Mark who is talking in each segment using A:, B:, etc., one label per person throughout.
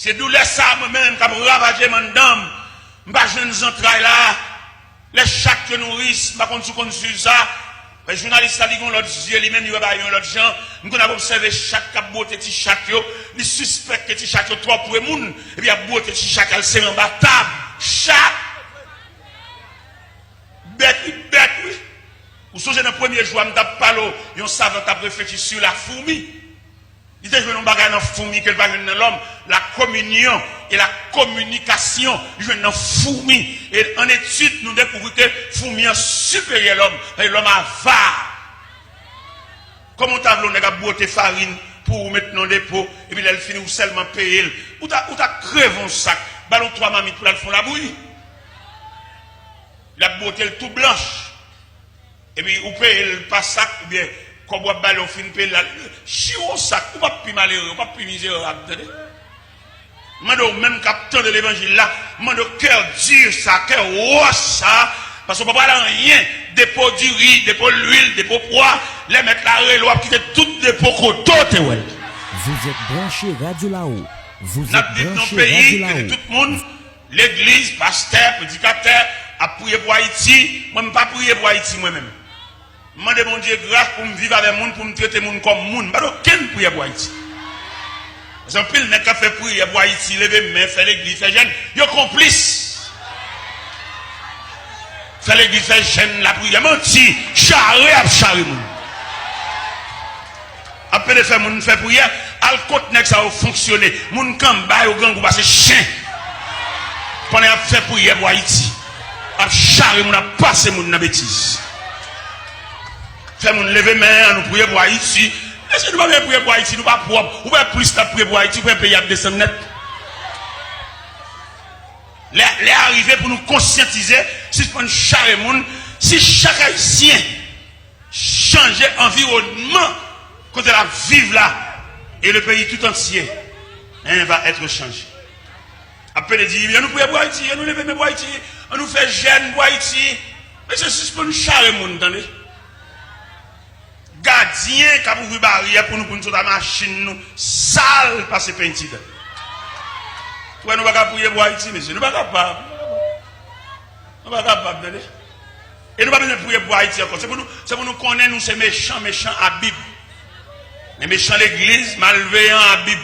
A: C'est douleur ça moi-même qui a ravagé mon dame. M'pas jeunes entrailles là. Les chacs que nourrissent, pas qu'on sur ça. Les journalistes qui ont l'autre yeux, lui-même, ils ont l'autre gens. Nous avons observé chaque cap beauté petit chac yo, ils suspectent que petit chac yo trop pour les moun. Et puis, beauté petit chac, elle s'est en bas table. Chac. Bête, oui. Vous songez dans le premier jour, je tape pas l'eau, ils savent que réfléchi sur la fourmi. Il était joué dans la fourmi, qu'elle va jouer dans l'homme. La communion et la communication, ils jouent dans la fourmi. Et en étude, nous découvrons que fourmi est supérieur à l'homme. Et l'homme avare. Comme on t'a voulu, on a beauté farine pour mettre dans le dépôt, et puis elle finit ou seulement payer. Ou t'as crevé un sac, ballon 3 mamites pour la faire la bouillie. La beauté est tout blanche. Et puis, ou paye le pas sac, ou bien, comme on ballon fin paye la. Chiron sac, ou pas plus malheureux, ou pas plus misérable. Mando même capteur de l'évangile là, mando cœur dur ça, cœur roche ça, parce qu'on ne peut pas rien, dépôt du riz, dépôt l'huile, dépôt poids, les mettre la reloie, quitter tout dépôt côté. Vous
B: êtes branché Radio Là-haut. Vous êtes
A: branché Radio Là-haut. Tout le monde, l'église, pasteur, prédicateur, a prié pour Haïti, moi je ne pas prier pour Haïti moi-même. Je demande mon Dieu grâce pour me vivre avec les gens, pour me traiter les gens comme les gens. Je ne pas prier pour Haïti. Parce que pile n'est qu'à faire prier pour Haïti, lever main, faire l'église, faire jeune, ils sont complices. Faire l'église, faire jeune, la prière, menti, charré à charré. Après de faire mon faire prière, al côté ça va fonctionner. Mon kamba au gang va se chien. Pendant à faire prière pour Haïti, à charré mon a passé mon bêtise. Faire mon lever main, nous prier pour Haïti. Est-ce que nous ne pouvons pas prier pour Haïti, nous ne pouvons pas propre. Ou bien plus de prier pour Haïti, ou bien payer à descendre net. Les arrivés pour nous conscientiser, si on charre monde, si chaque Haïtien change environnement, quand elle vivre là, et le pays tout entier, va être changé. Après, il dit, nous prions pour Haïti, nous levons pour Haïti, on nous fait jeune pour Haïti. Mais c'est juste pour nous charrer monde, attendez. Gardien qui a ouvert barrière pour nous sur la machine nous sale par ces peinture. Nous ne pouvons pas prier pour Haïti, monsieur. Nous ne sommes pas capables. Nous ne sommes pas capables. Et nous ne pouvons pas prier pour Haïti encore. C'est pour nous connaître, nous, ces méchants à Bible. Les méchants l'église, malveillants à Bible.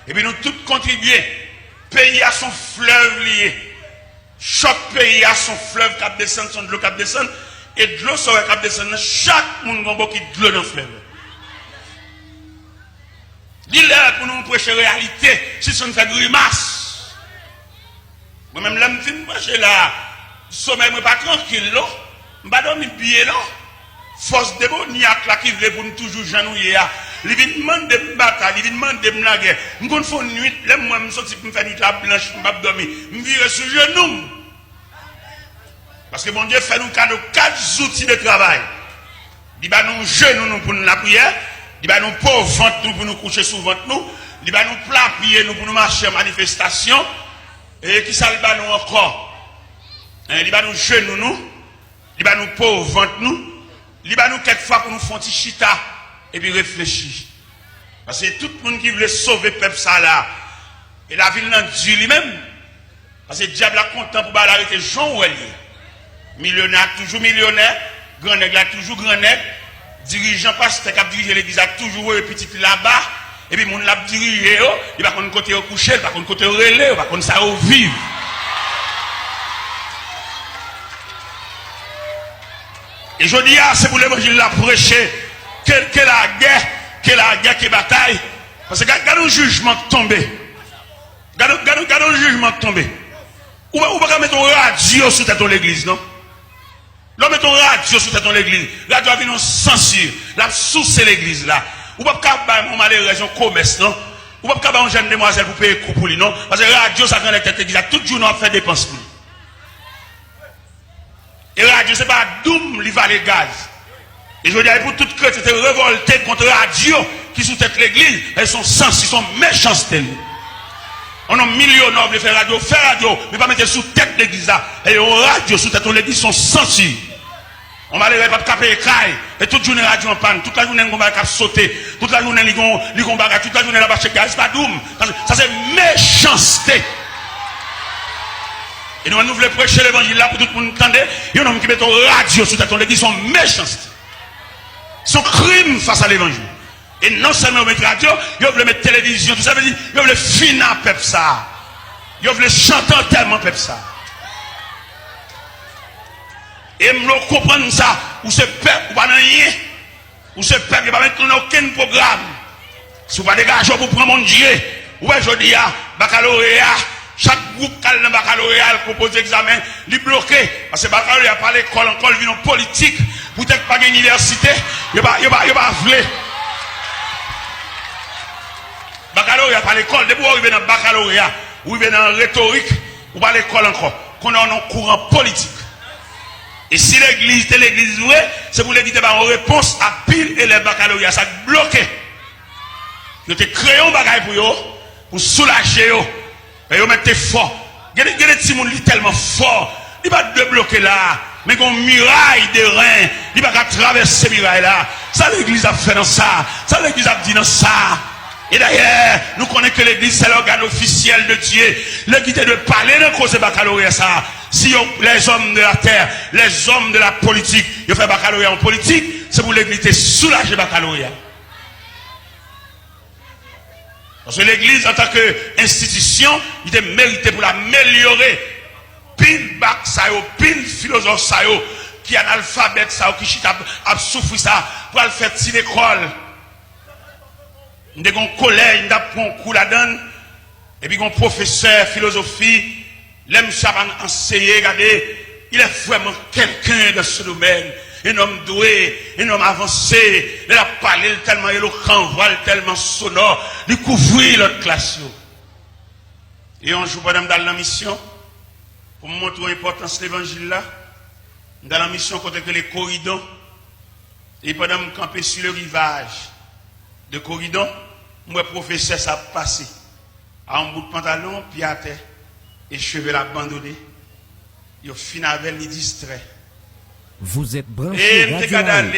A: Et puis nous tous contribuer. Pays à son fleuve lié. Chaque pays a son fleuve qui descend, son de l'eau qui descend. Et de l'eau sera qui descend. Chaque monde a qui de l'eau dans le fleuve. Dis-leur pour nous prêcher la réalité. Si ça nous fait grimace. Moi-même, là, je me suis là. Sommeil, je ne suis pas tranquille. Je ne suis pas dormir bien. Force démoniaque là qui veut pour nous toujours janouiller. Il vient demander de bataille, il vient demander de la guerre. Je vais faire une nuit, là, moi, je suis pour me faire une nuit blanche, je ne vais pas dormir. Je vais sur genou. Parce que mon Dieu fait nous cadeau 4 outils de travail. Il va nous genoux pour nous la prière. Il va nous pauvres ventre nous pour nous coucher sous ventre nous. Il va nous plat pied nous pour nous marcher en manifestation. Et qui ça il va nous encore? Il va nous genoux nous. Il va nous pauvres ventre nous. Il va nous quelquefois pour nous faire un petit chita. Et puis réfléchir. Parce que tout le monde qui veut sauver le peuple ça là. Et la ville n'a Dieu lui-même. Parce que le diable a content pour l'arrêter Jean Ouelier. Millionnaire, toujours millionnaire. Grand nègre, toujours grand nègre. Dirigeant pasteur qui a dirigé l'église a toujours eu petit là-bas. Et puis mon l'a dirigé, il va contre côté au coucher, il va contre côté au relais, il va contre ça au vivre. Et je dis, c'est pour l'évangile la prêcher. Que la guerre, que bataille. Parce que regardez le jugement tombé. Regardez le jugement tombé. Ou pas mettre un radio sur tête de l'église, non? Là, mettons un radio sur tête de l'église. La radio a vu une censure. La source l'église là. Ou pas faire un malheureux un commerce, non? Ou pas faire une jeune demoiselle pour payer coup pour lui, non? Parce que la radio, ça vient de tête de l'église. Tout jour, on fait dépense pour lui. Et la radio, c'est pas doum, il va les gaz. Et je veux dire, pour toute chrétien, c'était révolté contre la radio qui sous tête l'église. Elles sont sens, ils sont méchancetés. On a millionnaires de faire radio, mais pas mettre sous tête l'église là. Et aux radio sous tête l'église sont sensibles. On va les pas taper les cailles. Et toute journée radio en panne, toute la journée on va sauter, toute la journée ils vont bagarre, toute la journée là bas chez gaz, pas doum. Ça c'est méchanceté. Et nous voulons prêcher l'évangile là pour tout le monde entendre. Il y a un homme qui met une radio sur ta l'église, son méchanceté. Son crime face à l'évangile. Et non seulement mettre radio, ils veulent mettre télévision, tout ça veut dire, ils veulent finir peuple ça. Ils veulent chanter tellement peuple ça. Et me comprendre ça, ou ce peuple, ou pas rien, ou ce peuple, il va mettre aucun programme. Si vous pas dégager pour prendre mon Dieu, ou je dis, baccalauréat, chaque groupe qui a le baccalauréat, compose examen, il bloqué. Parce que baccalauréat par l'école, encore, il vient en politique, peut-être pas une université, il va vouloir. Baccalauréat par l'école, depuis vous arrivez dans le baccalauréat, ou arrivez dans la rhétorique, ou pas l'école encore, qu'on a un courant politique. Et si l'église est l'église vraie, c'est pour l'église en réponse à pile et les baccalauréats, ça bloqué. Nous te créons bagaille pour soulager eux. Mais vous mettez fort. Il y a des petits gens qui sont tellement forts. Il va te bloquer là. Mais qu'on muraille de reins. Il va traverser ces murailles là. Ça l'église a fait dans ça. Ça l'église a dit dans ça. Et d'ailleurs, nous connaissons que l'église c'est l'organe officiel de Dieu. L'église est de parler de cause de baccalauréat ça. Si les hommes de la terre, les hommes de la politique, ils font baccalauréat en politique, c'est pour l'église de soulager baccalauréat. Parce que l'église, en tant qu'institution, il est mérité pour l'améliorer. Pile bac, ça pile philosophe, ça qui est analphabète, ça qui a souffert ça, pour le faire si l'école. Nous avons un collège, nous avons un cours là-dedans, et puis un professeur philosophie, l'aime chaban enseigner, regardez, il est vraiment quelqu'un dans ce domaine. Un homme doué, un homme avancé, il a parlé tellement éloquent, voile tellement sonore, il couvrit l'autre classe. Et un jour, pendant dans la mission, pour me montrer l'importance de l'évangile là, dans la mission, côté que les corridors, et pendant me camper sur le rivage de corridor, moi, professeur, ça a passé. À un bout de pantalon, pied à terre, et cheveux abandonnés, il finit avec les distrait.
B: Vous êtes branché Radio là-haut.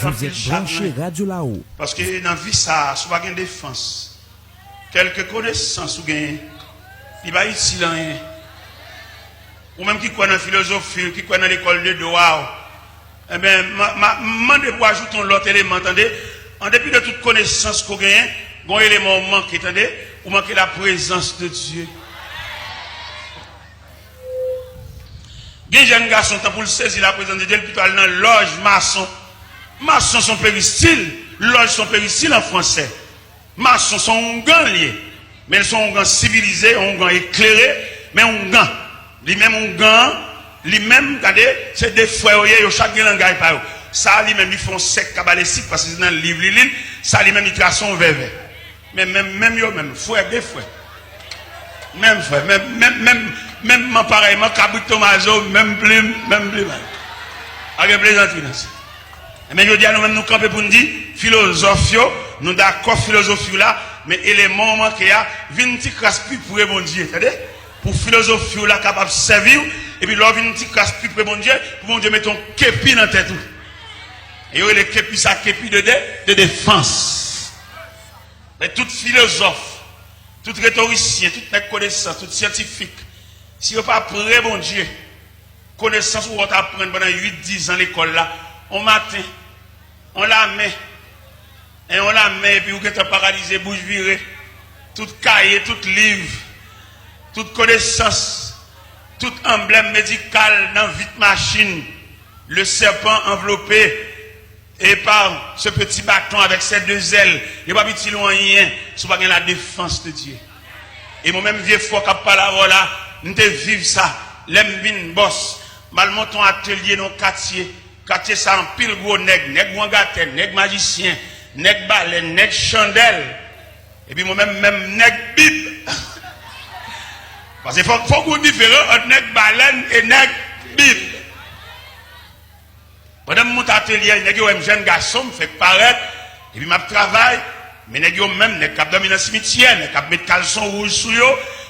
B: Vous êtes branché Radio là-haut.
A: Parce que dans la vie, ça, si vous avez une défense, quelques connaissances, vous avez, il va ici là. Ou même qui connaît la philosophie, qui connaît l'école de droit. Eh bien, demandez pour ajouter l'autre élément, attendez. En dépit de toute connaissance qu'on gagne, un élément manque, attendez, ou manquez la présence de Dieu. Les jeunes garçons, pour le saisir la présence de Dieu, plutôt aller dans loge maçon. Maçons sont péristyles, loge sont péristyles en français. Maçons sont un gant lié, mais ils sont un gant civilisé, un gant éclairé, mais un gant. Lui-même un gant, lui-même, regardez, c'est des frères, ils ont chaque langage par eux. Ça, lui-même, ils font sec cabalistique parce que c'est dans le livre, ça, lui-même, ils tracent un verre. Mais même, frère, des frères. Même frère, même pareil, Cabri Tomaso, même plume. Avec plaisanterie. Mais je dis à nous-mêmes, nous camper pour nous dire, philosophie, nous d'accord, philosophie là, mais élément qui a, vient petit casse-pied pour bon Dieu, c'est-à-dire, pour philosophie là, capable de servir, et puis là, vient petit casse-pied pour bon Dieu, mettre un képi dans la tête. Et oui, les képi, ça képi de défense. Mais tout philosophe, tout rhétoricien, toute connaissance, tout scientifique, si vous pas prêt, bon Dieu, connaissance où on apprend pendant 8-10 ans à l'école là, on matin, on la met, et puis vous êtes paralysé, bouche virée, tout cahier, tout livre, toute connaissance, tout emblème médical dans vite machine, le serpent enveloppé, et par ce petit bâton avec ses deux ailes, il n'y a pas petit loin, si pas la défense de Dieu. Et moi-même, vieux fois, qui parle là, nous devons vivre ça. L'aime bin boss, mal monton atelier dans quartier ça en pile gros nègre wangaten, nègre magicien, nègre baleine, nègre chandelle. Et puis moi-même, nègre bib. Parce qu'il faut qu'on différent entre nègre baleine et nègre bib. Pendant mon atelier, nègre un jeune garçon me fait paraître, et puis m'a travail, mais nègre même, nègre cap dormir dans le cimetière, nègre cap mettre caleçon rouge sur yo,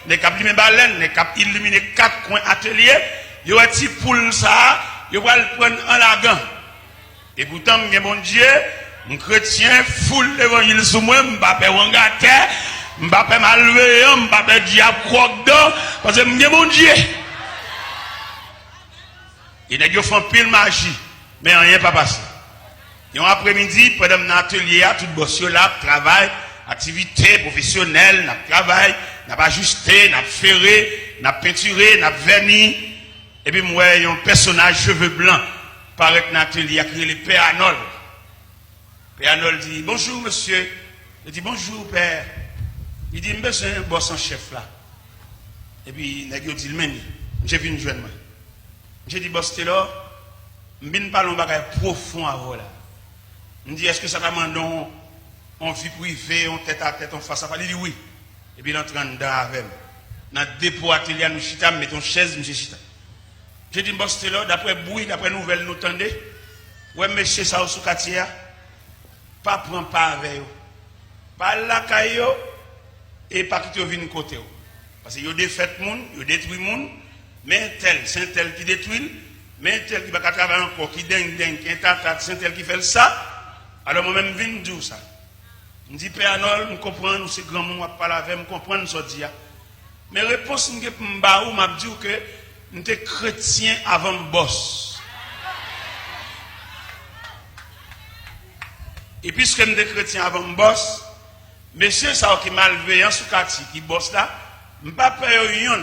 A: nègre cap limer baleine, nègre cap illuminer 4 coins atelier, yo a ti poule ça, yo va le prendre en lagan. Et pourtant, mon Dieu, un chrétien, foule l'évangile sous moi, m'bapé wangate, M'pas malveillant, m'pas diable croque dedans, parce que m'y mon Dieu. Il y a fait pile magie, mais rien pas passé. Et un après-midi, pendant mon atelier, tout boss là, travail, activité professionnelle, n'a travail, n'a ajusté, n'a ferré, n'a peinturé, n'a verni. Et puis moi, un personnage cheveux blancs paraît dans l'atelier, a créé le Père Arnold. Père Arnold dit bonjour monsieur. Il dit bonjour père. Il dit monsieur un boss en chef là. Et puis il dit le meni. J'ai vu une jeune moi. J'ai dit boss t'es là. M'bine pas un bagage profond à vous là. Il dit est-ce que ça t'amène en vie privée, en tête à tête, en face à face? Il dit oui. Et puis il entre dedans avec moi. Dans le dépôt atelier, nous chita, mettons chaise, monsieur chita. J'ai dit boss t'es là, d'après bruit, d'après nouvelles nous tendez. Ouais monsieur ça au sous-quartier. Pas prendre pas avec eux. Pas la caillou et pas quitter au vin côté. Parce que yo défait monde, yo détruit monde, mais tel, c'est tel qui détruit, mais tel qui va travailler encore, qui dingue, qui est c'est tel qui fait ça. Alors moi-même viens dire ça. Je dis Père Arnold, je comprends, nous c'est grand monde qui parle avec, je comprends ce dia. Mais réponse que m'ba ou m'a dit que nous sommes chrétiens avant le boss. Et puisque nous sommes chrétiens avant le boss, monsieur ça qui malveillant sous quartier qui bosse là, m'pas payer rien.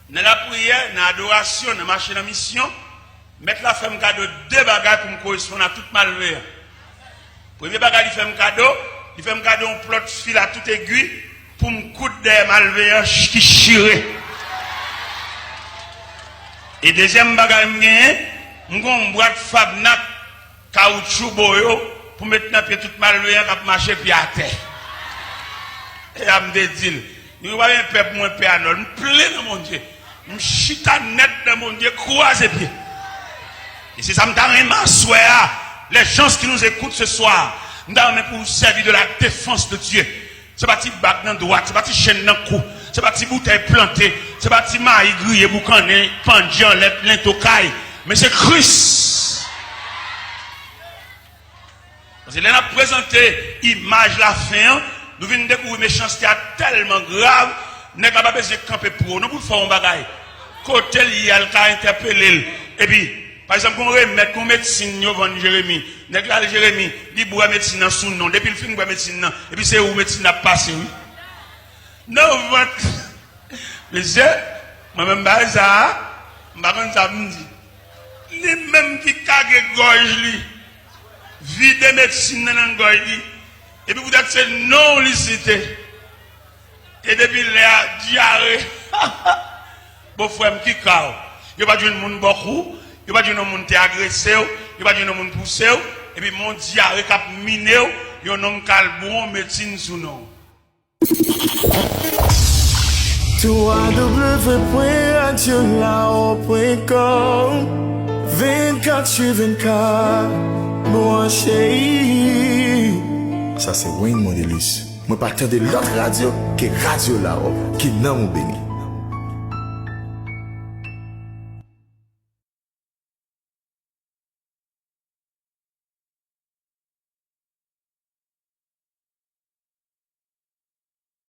A: Dans la prière, dans l'adoration, dans la marche en mission, mettre la femme cadeau deux bagages pour me correspondre à toute malveillant. Premier bagage, il fait un cadeau un plot fil à toute aiguille pour me coudre des malveillants qui chirent. Et deuxième bagage, je vais une boîte Fabnac caoutchouc boyo pour mettre dans pied toute malveillant qui marcher pied à terre. Et à me dire, il y a un peuple moins Père Arnold, je plein dans mon Dieu. Je chita net dans mon Dieu, croise pied. Et c'est ça me donne un soir. Les gens qui nous écoutent ce soir, nous avons pour servir de la défense de Dieu. C'est pas petit bac dans droite, c'est pas petit chaîne dans cou, c'est pas petit bouteille plantée, c'est pas petit maïs grillé, boucané, pendian, l'intocaille, mais c'est Christ. Parce que là, on a présenté l'image la fin, nous venons découvrir une méchanceté tellement grave, nous n'avons pas besoin de camper pour nous, pour faire un bagage. Côté il y a le cas interpellé, et puis, par exemple, on remet qu'on médecine, on Jérémie. N'est-ce Jérémie, il boit médecine dans son nom. Depuis le film, il boit médecine. Et puis c'est où médecine a passé, oui. Non, les yeux, moi-même, ça, ça me dit. Les mêmes qui cagent gorge, vide médecine dans la gorge, et puis vous dites c'est non licité. Et depuis la diarrhée, bon frère, qui cao. Il n'y a pas de monde beaucoup. Il n'y a pas de monde qui agressé, il n'y a pas de monde poussé, et puis mon diarrhée qui a miné, il y a un calbon médecine sous nous. www.radiolao.com 24 sur 24 branché.
C: Ça c'est Wayne Mondelus. Moi partir de l'autre radio que Radio Lao qui n'a mon béni.